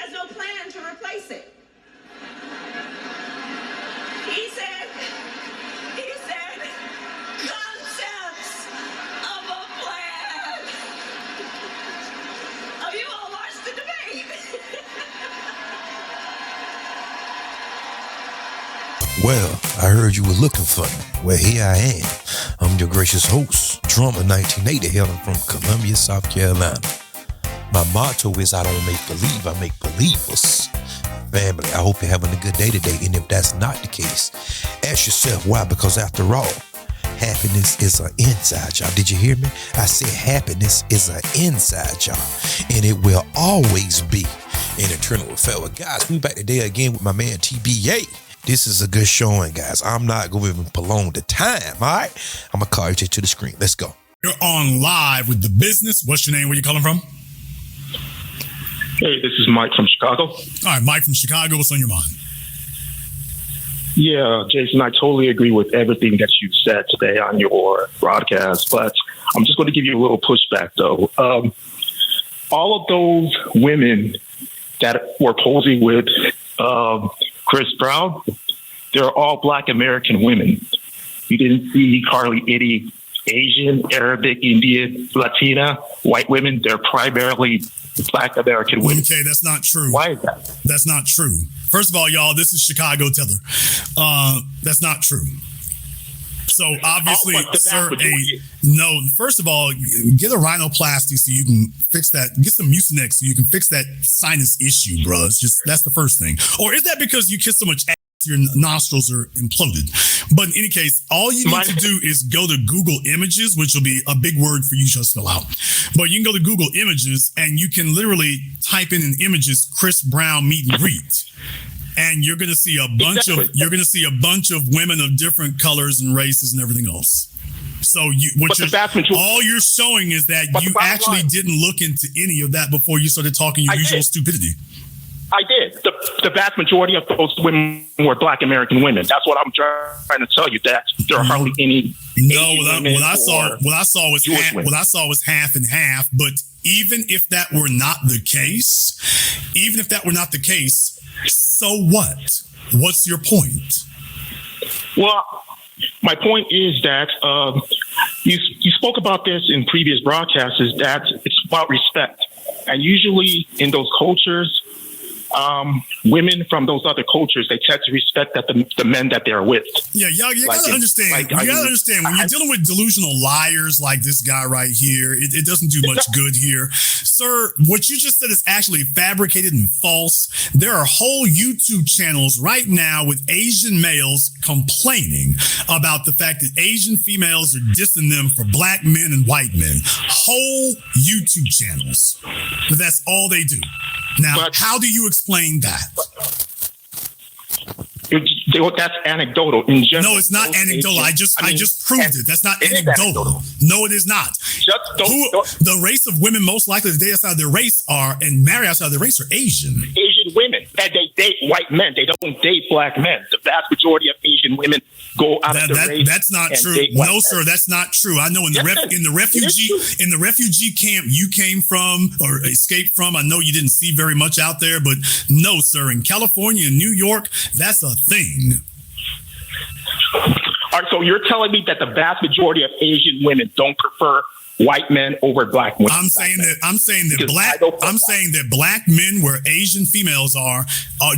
has no plan to replace it. He said, concepts of a plan. Oh, you all watched the debate. Well, I heard you were looking for me. Well, here I am. I'm your gracious host, Drummer 1980, hailing from Columbia, South Carolina. My motto is I don't make believe, I make believers. Family, I hope you're having a good day today. And if that's not the case, ask yourself why. Because after all, happiness is an inside job. Did you hear me? I said happiness is an inside job. And it will always be an eternal affair. Well, guys, we back today again with my man TBA. This is a good showing, guys. I'm not going to even prolong the time, all right? I'm going to call you to the screen. Let's go. You're on live with The Business. What's your name? Where you calling from? Hey, this is Mike from Chicago. All right, Mike from Chicago. What's on your mind? Yeah, Jason, I totally agree with everything that you said today on your broadcast, but I'm just going to give you a little pushback, though. All of those women that were posing with Chris Brown, they're all Black American women. You didn't see hardly any Asian, Arabic, Indian, Latina, white women. They're primarily Black American women. Okay, that's not true. Why is that? That's not true. First of all, y'all, this is Chicago Tether. That's not true. So obviously, sir, no. First of all, get a rhinoplasty so you can fix that. Get some Mucinex so you can fix that sinus issue, bro. It's just that's the first thing. Or is that because you kiss so much ass, your nostrils are imploded? But in any case, all you need to do is go to Google Images, which will be a big word for you to spell out. But you can go to Google Images and you can literally type in images Chris Brown meet and greet. And you're going to see a bunch of women of different colors and races and everything else. So all you're showing is that you actually didn't look into any of that before you started talking your usual stupidity. I did. The vast majority of those women were Black American women. That's what I'm trying to tell you. That there are hardly any. No, what I saw was half and half. But even if that were not the case, so what? What's your point? Well, my point is that you spoke about this in previous broadcasts, is that it's about respect. And usually in those cultures, women from those other cultures, they tend to respect that the men that they're with. Yeah, you gotta understand. When you're dealing with delusional liars like this guy right here, it doesn't do much good here. Sir, what you just said is actually fabricated and false. There are whole YouTube channels right now with Asian males complaining about the fact that Asian females are dissing them for Black men and white men. Whole YouTube channels. That's all they do. Now, how do you explain that? That's anecdotal in general. No, it's not anecdotal. I just proved it. That's not anecdotal. No, it is not. The race of women most likely to date outside of their race and marry outside of their race are Asian. Asian women. And they date white men. They don't date Black men. The vast majority of Asian women go out of their race. That's not true. No, sir, that's not true. I know in the refugee camp you came from or escaped from, I know you didn't see very much out there, but no, sir, in California and New York, that's a thing. All right, so you're telling me that the vast majority of Asian women don't prefer white men over Black women? I'm saying that Black men where Asian females are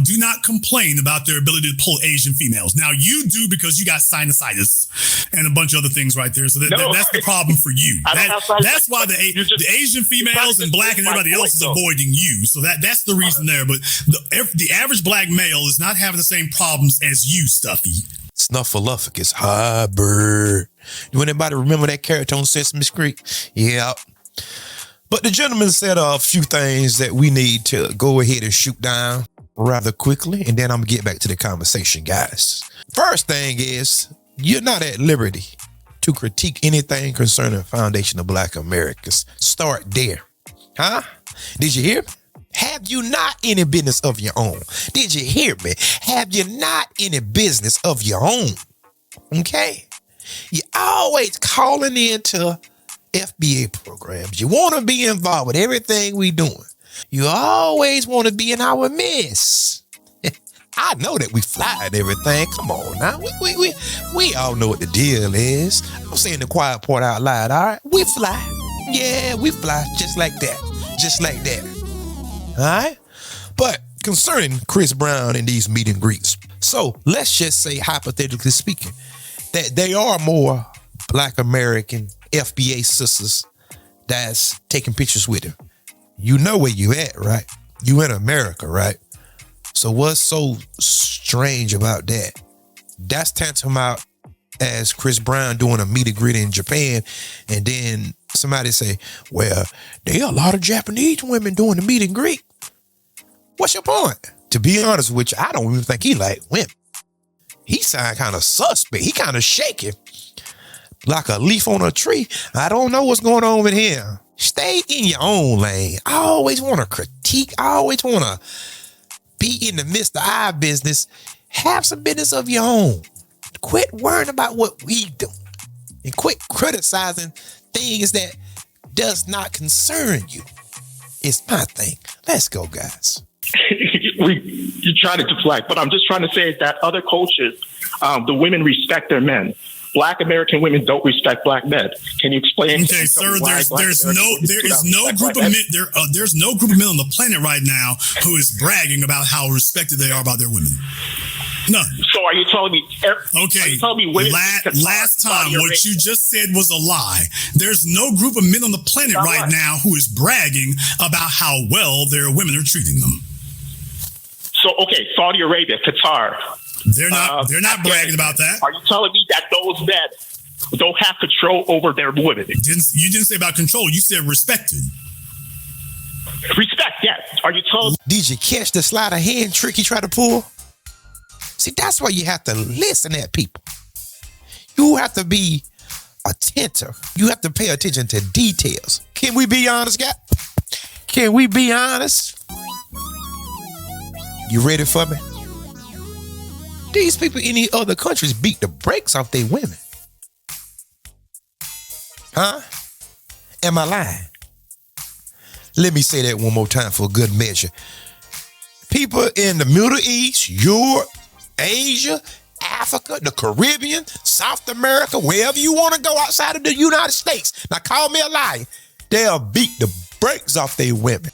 do not complain about their ability to pull Asian females. Now you do because you got sinusitis and a bunch of other things right there. So that's the problem for you. That's why the Asian females and Black and everybody else is avoiding you. So that's the reason there. But the average Black male is not having the same problems as you, Stuffy. Snuffleupagus, hi bird. Do anybody remember that character on Sesame Street? Yeah. But the gentleman said a few things that we need to go ahead and shoot down rather quickly, and then I'm gonna get back to the conversation, guys. First thing is, you're not at liberty to critique anything concerning the foundation of Black Americans. Start there. Huh? Did you hear me? Have you not any business of your own? Did you hear me? Have you not any business of your own? Okay? You're always calling into FBA programs. You want to be involved with everything we doing. You always want to be in our midst. I know that we fly and everything. Come on now. We all know what the deal is. I'm saying the quiet part out loud, all right? We fly. Yeah, we fly just like that. Just like that. All right? But concerning Chris Brown and these meet and greets, so let's just say, hypothetically speaking, that there are more Black American FBA sisters that's taking pictures with him. You know where you at, right? You in America, right? So what's so strange about that? That's tantamount as Chris Brown doing a meet and greet in Japan, and then somebody say, well, there are a lot of Japanese women doing the meet and greet. What's your point? To be honest with you, I don't even think he like women. He sound kind of suspect. He kind of shaky, like a leaf on a tree. I don't know what's going on with him. Stay in your own lane. I always want to critique. I always want to be in the midst of our business. Have some business of your own. Quit worrying about what we do, and quit criticizing things that does not concern you. It's my thing. Let's go, guys. You try to deflect, but I'm just trying to say that other cultures, the women respect their men. Black American women don't respect Black men. Can you explain? Okay, sir. There's no group of men on the planet right now who is bragging about how respected they are by their women. None. So are you telling me? Okay. Are you telling me women last time what you just said was a lie. There's no group of men on the planet right now who is bragging about how well their women are treating them. So okay, Saudi Arabia, Qatar. They're not bragging about that. Are you telling me that those men don't have control over their women? You didn't say about control. You said respected. Respect, yes. Are you telling me? Did you catch the sleight of hand trick he tried to pull? See, that's why you have to listen at people. You have to be attentive. You have to pay attention to details. Can we be honest, guys? Can we be honest? You ready for me? These people in these other countries beat the brakes off their women. Huh? Am I lying? Let me say that one more time for a good measure. People in the Middle East, Europe, Asia, Africa, the Caribbean, South America, wherever you want to go outside of the United States. Now call me a liar. They'll beat the brakes off their women.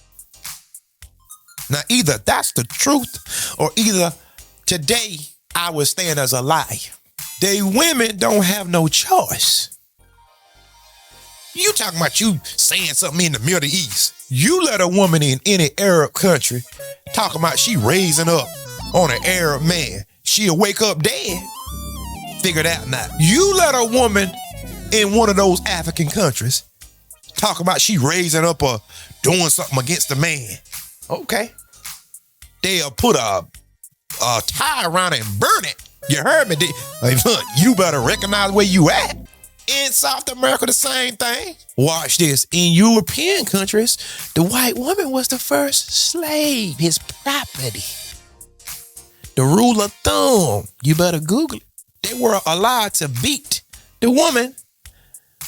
Now either that's the truth or either today I would stand as a lie. They women don't have no choice. You talking about you saying something in the Middle East. You let a woman in any Arab country talking about she raising up on an Arab man. She'll wake up dead. Figure that out. You let a woman in one of those African countries talking about she raising up or doing something against a man. Okay. They'll put a tie around it and burn it. You heard me? Like, look, you better recognize where you at. In South America, the same thing. Watch this. In European countries, the white woman was the first slave, his property. The rule of thumb, you better Google it. They were allowed to beat the woman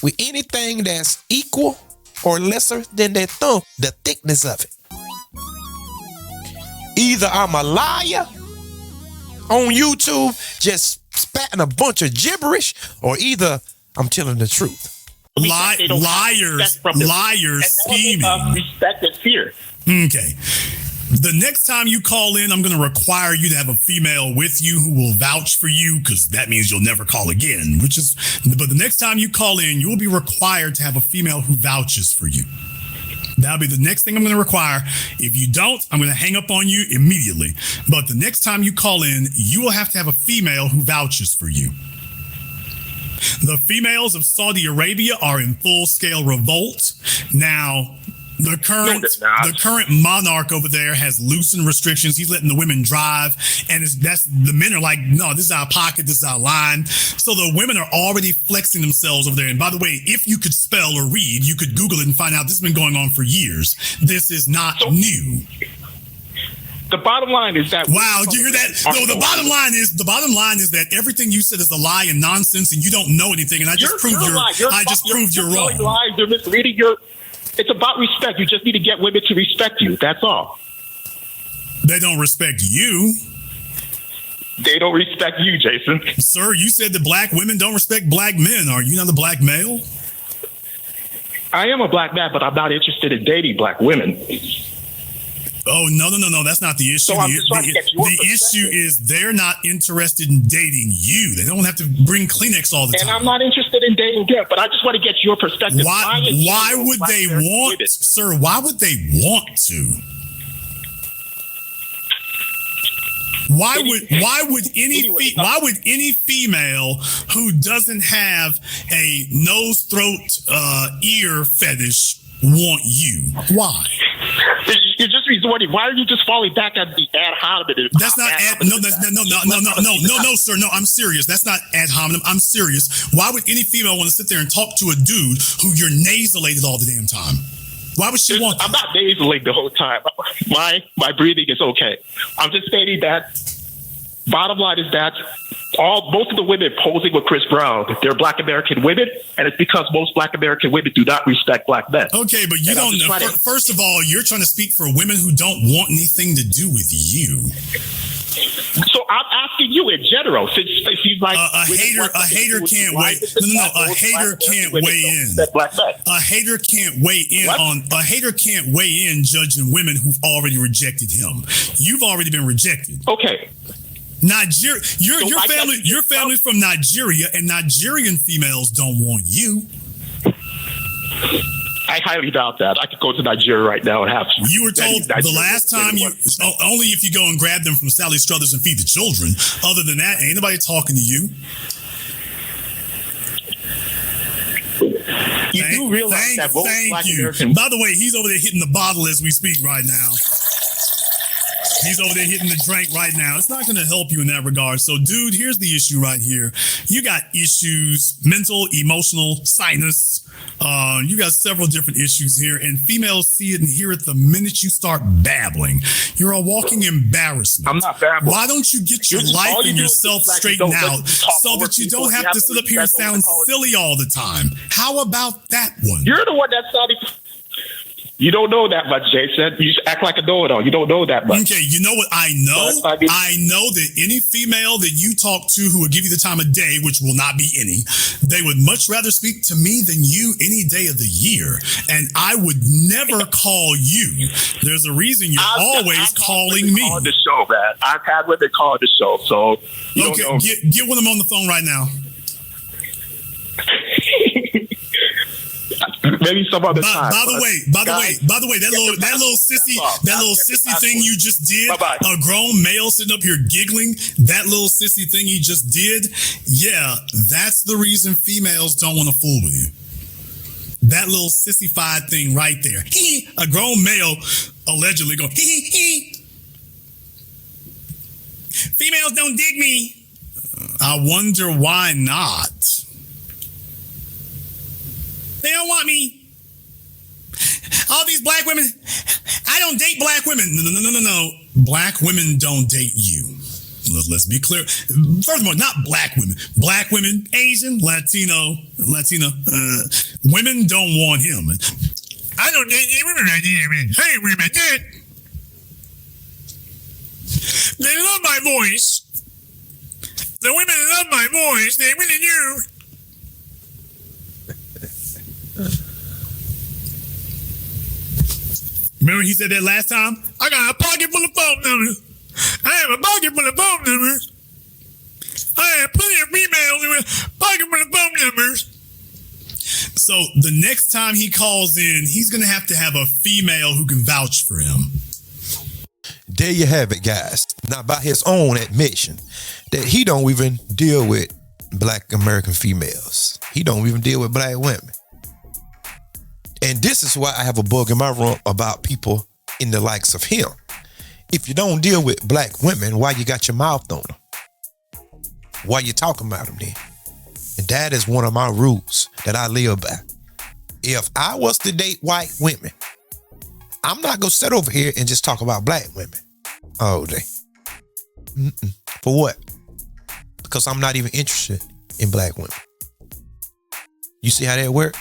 with anything that's equal or lesser than their thumb, the thickness of it. Either I'm a liar on YouTube just spatting a bunch of gibberish, or either I'm telling the truth. Liars scheming. Respect and fear. Okay. The next time you call in, I'm going to require you to have a female with you who will vouch for you, because that means you'll never call again. But the next time you call in, you will be required to have a female who vouches for you. That'll be the next thing I'm going to require. If you don't, I'm going to hang up on you immediately. But the next time you call in, you will have to have a female who vouches for you. The females of Saudi Arabia are in full-scale revolt. Now, the current monarch over there has loosened restrictions. He's letting the women drive, and the men are like, no, this is our pocket, this is our line. So the women are already flexing themselves over there. And by the way, if you could spell or read, you could Google it and find out this has been going on for years. This is not new. The bottom line is that. Wow, did you hear that? No, the bottom line is that everything you said is a lie and nonsense, and you don't know anything. And I just proved you're wrong. You're misleading. It's about respect. You just need to get women to respect you. That's all. They don't respect you. They don't respect you, Jason. Sir, you said that black women don't respect black men. Are you not a black male? I am a black man, but I'm not interested in dating black women. Oh, no. That's not the issue. So I'm just trying to get your the issue is they're not interested in dating you. They don't have to bring Kleenex all the time. And I'm not interested in dating them, but I just want to get your perspective. Why would they want, sir, why would they want to? Why would any female who doesn't have a nose, throat, ear fetish want you? Why? You're just resorting. Why are you just falling back at the ad hominem? That's not no, sir. No, I'm serious. That's not ad hominem. I'm serious. Why would any female want to sit there and talk to a dude who you're nasolated all the damn time? Why would she want that? I'm not nasalated the whole time. My breathing is okay. I'm just stating that. Bottom line is that both of the women posing with Chris Brown, they're black American women, and it's because most black American women do not respect black men. Okay, but you don't know. First of all, you're trying to speak for women who don't want anything to do with you. So I'm asking you in general, since he's like a hater can't weigh. No. A hater can't weigh in. A hater can't weigh in on. A hater can't weigh in judging women who've already rejected him. You've already been rejected. Okay. Nigeria, your family's from Nigeria, and Nigerian females don't want you. I highly doubt that. I could go to Nigeria right now and have. You were told the last time only if you go and grab them from Sally Struthers and feed the children. Other than that, ain't nobody talking to you. You do realize that both black Americans. By the way, he's over there hitting the bottle as we speak right now. He's over there hitting the drink right now. It's not going to help you in that regard. So, dude, here's the issue right here. You got issues, mental, emotional, sinus. You got several different issues here, and females see it and hear it the minute you start babbling. You're a walking embarrassment. I'm not babbling. Why don't you get your life and yourself straightened out so that you don't have to sit up here and sound silly all the time? How about that one? You're the one that's sounding. You don't know that much, Jason. You act like a know-it-all. You don't know that much. Okay, you know what I know? I know that any female that you talk to who will give you the time of day, which will not be any, they would much rather speak to me than you any day of the year. And I would never call you. There's a reason you're always calling me. On the show, man. I've had women call the show, so okay, get one of them on the phone right now. Maybe some other time. By the way, that little sissy thing you just did, a grown male sitting up here giggling, that little sissy thing he just did, yeah, that's the reason females don't want to fool with you. That little sissified thing right there. A grown male allegedly going, females don't dig me. I wonder why not. They don't want me. All these black women, I don't date black women. No. Black women don't date you. Let's be clear. Furthermore, not black women. Black women, Asian, Latina, women don't want him. I don't date any women right here. Hey, women, they love my voice. The women love my voice. They really do. Remember he said that last time? I got a pocket full of phone numbers. I have a pocket full of phone numbers. I have plenty of females with a pocket full of phone numbers. So the next time he calls in, he's going to have a female who can vouch for him. There you have it, guys. Now, by his own admission, that he don't even deal with black American females. He don't even deal with black women. And this is why I have a bug in my room about people in the likes of him. If you don't deal with black women, why you got your mouth on them? Why you talking about them then? And that is one of my rules that I live by. If I was to date white women, I'm not going to sit over here and just talk about black women all day. For what? Because I'm not even interested in black women. You see how that works?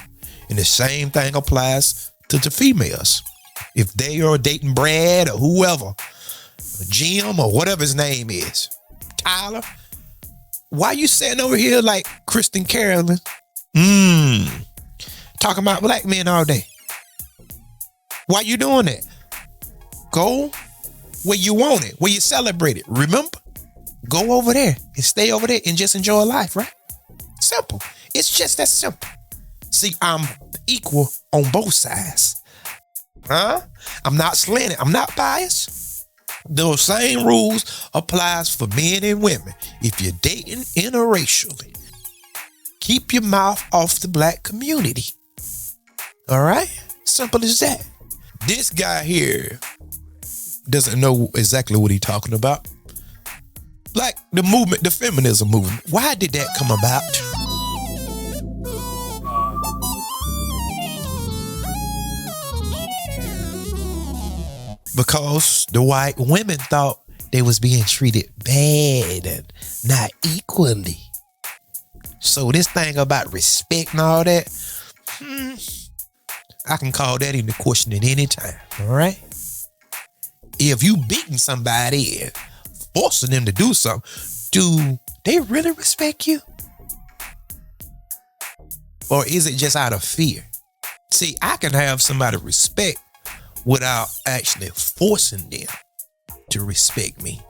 And the same thing applies to the females. If they are dating Brad or whoever, Jim or whatever his name is, Tyler, why you sitting over here like Kristen Carolyn? Talking about black men all day. Why you doing that? Go where you want it, where you celebrate it. Remember? Go over there and stay over there and just enjoy life, right? Simple. It's just that simple. See, I'm equal on both sides. I'm not slanted. I'm not biased. Those same rules applies for men and women. If you're dating interracially, keep your mouth off the black community. All right? Simple as that. This guy here doesn't know exactly what he's talking about. Like the movement, the feminism movement. Why did that come about? Because the white women thought they was being treated bad and not equally. So this thing about respect and all that, I can call that into question at any time, all right? If you beating somebody and forcing them to do something, do they really respect you? Or is it just out of fear? See, I can have somebody respect without actually forcing them to respect me.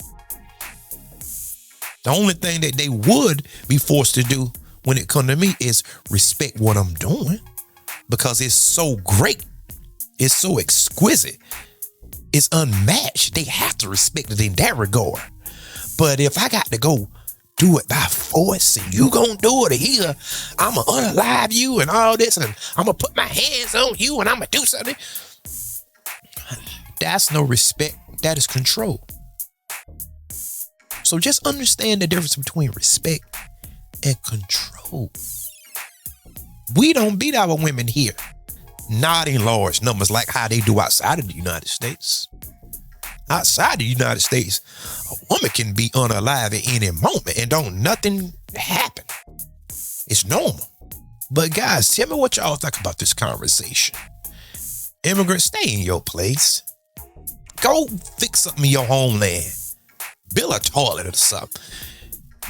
The only thing that they would be forced to do when it comes to me is respect what I'm doing, because it's so great. It's so exquisite. It's unmatched. They have to respect it in that regard. But if I got to go do it by force and you gonna do it here, I'm gonna unalive you and all this, and I'm gonna put my hands on you and I'm gonna do something. That's no respect. That is control. So just understand the difference between respect and control. We don't beat our women here, not in large numbers like how they do outside of the United States. Outside the United States, a woman can be unalive at any moment and don't nothing happen. It's normal. But guys, tell me what y'all think about this conversation. Immigrants, stay in your place. Go fix something in your homeland. Build a toilet or something.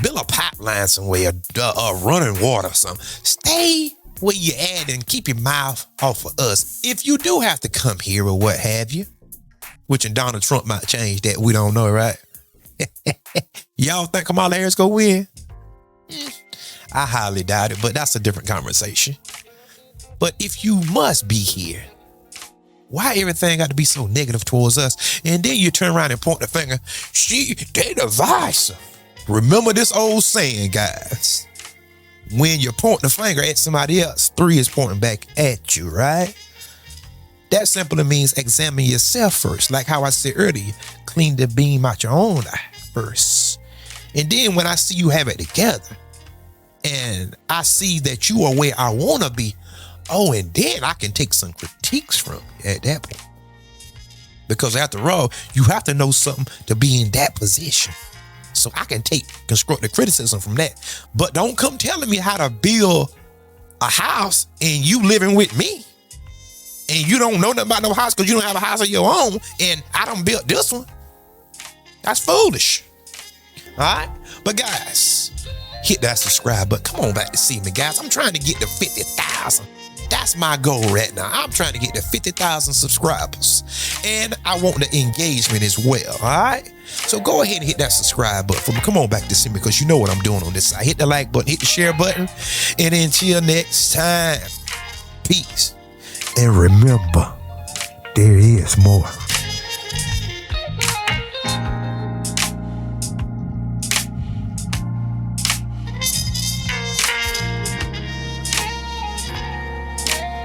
Build a pipeline somewhere, running water or something. Stay where you at and keep your mouth off of us. If you do have to come here or what have you, which in Donald Trump might change that, we don't know, right? Y'all think Kamala Harris gonna win? I highly doubt it, but that's a different conversation. But if you must be here, why everything got to be so negative towards us? And then you turn around and point the finger. They divisive. Remember this old saying, guys. When you point the finger at somebody else, 3 is pointing back at you, right? That simply means examine yourself first. Like how I said earlier, clean the beam out your own eye first. And then when I see you have it together and I see that you are where I want to be, and then I can take some critiques from you at that point. Because after all, you have to know something to be in that position. So I can take constructive criticism from that. But don't come telling me how to build a house and you living with me. And you don't know nothing about no house because you don't have a house of your own. And I done built this one. That's foolish. All right? But guys, hit that subscribe button. Come on back to see me, guys. I'm trying to get to 50,000. That's my goal right now. I'm trying to get to 50,000 subscribers. And I want the engagement as well. All right? So go ahead and hit that subscribe button for me. Come on back to see me because you know what I'm doing on this side. Hit the like button, hit the share button. And until next time, peace. And remember, there is more.